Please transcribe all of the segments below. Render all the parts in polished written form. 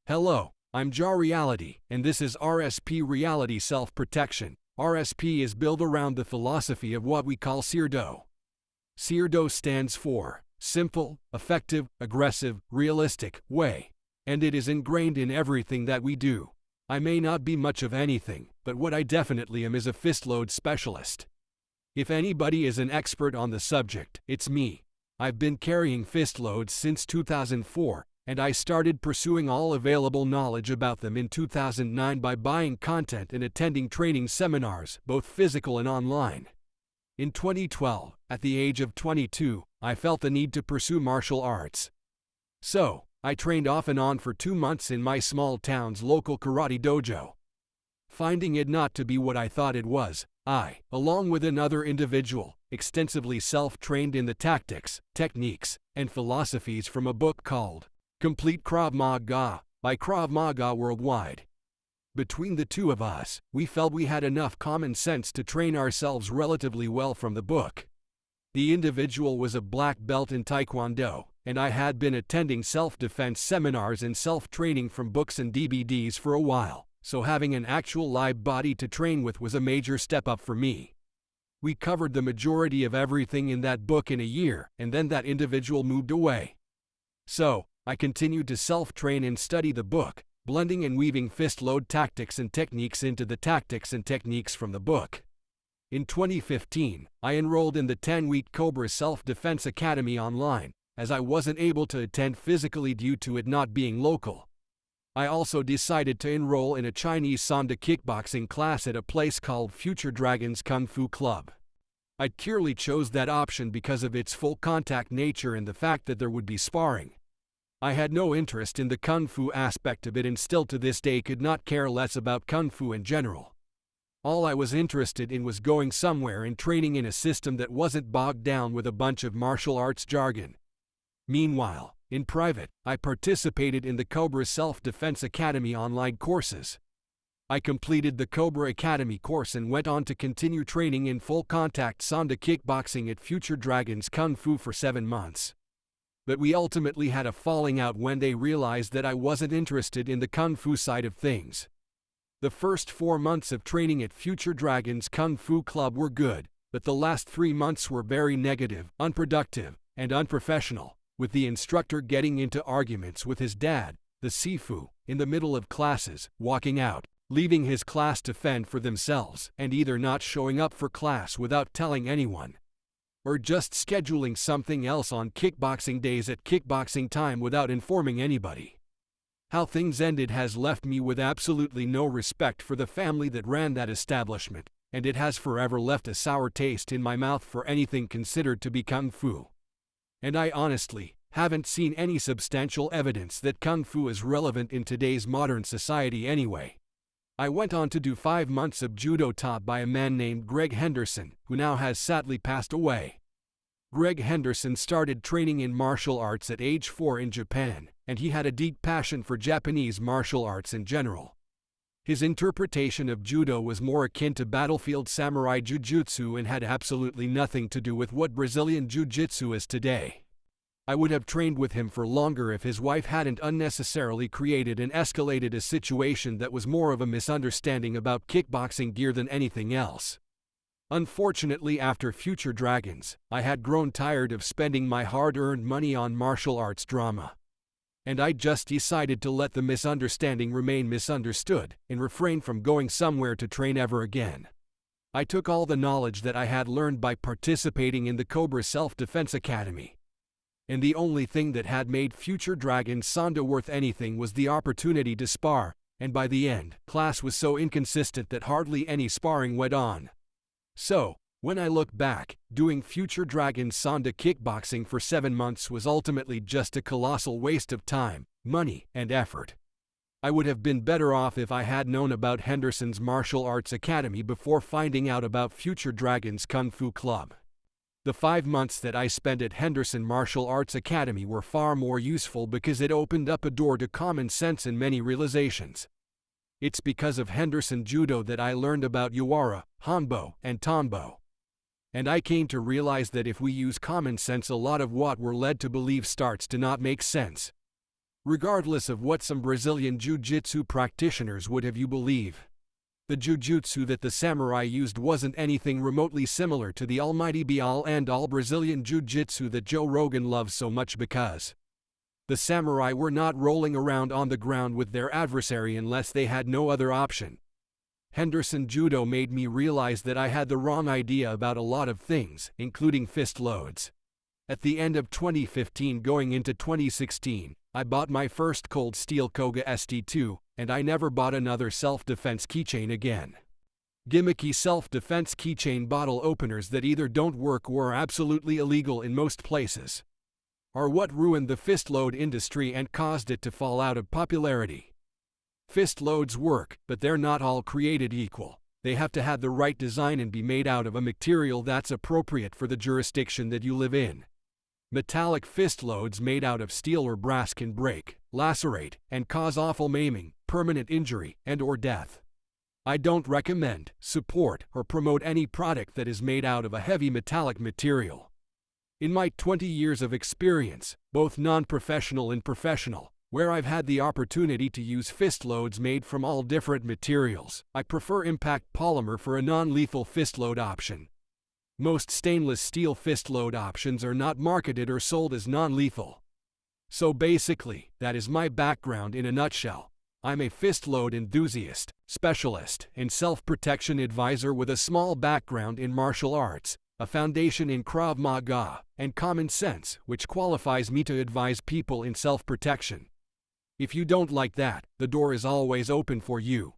Hello, I'm Jar Reality, and this is RSP Reality Self-Protection. RSP is built around the philosophy of what we call Judo. Judo stands for Simple, Effective, Aggressive, Realistic Way, and it is ingrained in everything that we do. I may not be much of anything, but what I definitely am is a fistload specialist. If anybody is an expert on the subject, it's me. I've been carrying fistloads since 2004, and I started pursuing all available knowledge about them in 2009 by buying content and attending training seminars, both physical and online. In 2012, at the age of 22, I felt the need to pursue martial arts. So, I trained off and on for 2 months in my small town's local karate dojo. Finding it not to be what I thought it was, I, along with another individual, extensively self-trained in the tactics, techniques, and philosophies from a book called Complete Krav Maga by Krav Maga Worldwide. Between the two of us, we felt we had enough common sense to train ourselves relatively well from the book. The individual was a black belt in Taekwondo, and I had been attending self-defense seminars and self-training from books and DVDs for a while, so having an actual live body to train with was a major step up for me. We covered the majority of everything in that book in a year, and then that individual moved away. So, I continued to self-train and study the book, blending and weaving fist-load tactics and techniques into the tactics and techniques from the book. In 2015, I enrolled in the 10-week Cobra Self-Defense Academy online, as I wasn't able to attend physically due to it not being local. I also decided to enroll in a Chinese Sanda kickboxing class at a place called Future Dragons Kung Fu Club. I purely chose that option because of its full contact nature and the fact that there would be sparring. I had no interest in the Kung Fu aspect of it and still to this day could not care less about Kung Fu in general. All I was interested in was going somewhere and training in a system that wasn't bogged down with a bunch of martial arts jargon. Meanwhile, in private, I participated in the Cobra Self-Defense Academy online courses. I completed the Cobra Academy course and went on to continue training in full-contact Sanda kickboxing at Future Dragons Kung Fu for 7 months. But we ultimately had a falling out when they realized that I wasn't interested in the Kung Fu side of things. The first 4 months of training at Future Dragons Kung Fu Club were good, but the last 3 months were very negative, unproductive, and unprofessional, with the instructor getting into arguments with his dad, the Sifu, in the middle of classes, walking out, leaving his class to fend for themselves, and either not showing up for class without telling anyone, or just scheduling something else on kickboxing days at kickboxing time without informing anybody. How things ended has left me with absolutely no respect for the family that ran that establishment, and it has forever left a sour taste in my mouth for anything considered to be Kung Fu. And I honestly haven't seen any substantial evidence that Kung Fu is relevant in today's modern society anyway. I went on to do 5 months of Judo taught by a man named Greg Henderson, who now has sadly passed away. Greg Henderson started training in martial arts at age 4 in Japan, and he had a deep passion for Japanese martial arts in general. His interpretation of Judo was more akin to battlefield samurai jiu-jitsu and had absolutely nothing to do with what Brazilian jiu-jitsu is today. I would have trained with him for longer if his wife hadn't unnecessarily created and escalated a situation that was more of a misunderstanding about kickboxing gear than anything else. Unfortunately, after Future Dragons, I had grown tired of spending my hard-earned money on martial arts drama. And I just decided to let the misunderstanding remain misunderstood and refrain from going somewhere to train ever again. I took all the knowledge that I had learned by participating in the Cobra Self-Defense Academy. And the only thing that had made Future Dragons Sanda worth anything was the opportunity to spar, and by the end, class was so inconsistent that hardly any sparring went on. So, when I look back, doing Future Dragons Sanda kickboxing for 7 months was ultimately just a colossal waste of time, money, and effort. I would have been better off if I had known about Henderson's Martial Arts Academy before finding out about Future Dragons Kung Fu Club. The 5 months that I spent at Henderson Martial Arts Academy were far more useful because it opened up a door to common sense and many realizations. It's because of Henderson Judo that I learned about Yawara, Hanbo, and Tanbo. And I came to realize that if we use common sense, a lot of what we're led to believe starts to not make sense. regardless of what some Brazilian jiu-jitsu practitioners would have you believe. The jujutsu that the samurai used wasn't anything remotely similar to the almighty be-all and all Brazilian jiu-jitsu that Joe Rogan loves so much, because the samurai were not rolling around on the ground with their adversary unless they had no other option. Henderson Judo made me realize that I had the wrong idea about a lot of things, including fist loads. At the end of 2015 going into 2016, I bought my first cold steel Koga ST2, and I never bought another self-defense keychain again. Gimmicky self-defense keychain bottle openers that either don't work or are absolutely illegal in most places are what ruined the fist load industry and caused it to fall out of popularity. Fist loads work, but they're not all created equal. They have to have the right design and be made out of a material that's appropriate for the jurisdiction that you live in. Metallic fist loads made out of steel or brass can break, lacerate, and cause awful maiming, permanent injury, and/or death. I don't recommend, support, or promote any product that is made out of a heavy metallic material. In my 20 years of experience, both non-professional and professional, where I've had the opportunity to use fist loads made from all different materials, I prefer impact polymer for a non-lethal fist load option. Most stainless steel fist load options are not marketed or sold as non-lethal. So basically, that is my background in a nutshell. I'm a fist load enthusiast, specialist, and self-protection advisor with a small background in martial arts, a foundation in Krav Maga, and common sense, which qualifies me to advise people in self-protection. If you don't like that, the door is always open for you.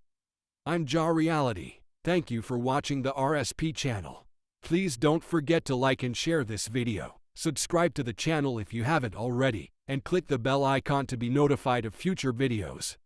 I'm Jaw Reality. Thank you for watching the RSP channel. Please don't forget to like and share this video, subscribe to the channel if you haven't already, and click the bell icon to be notified of future videos.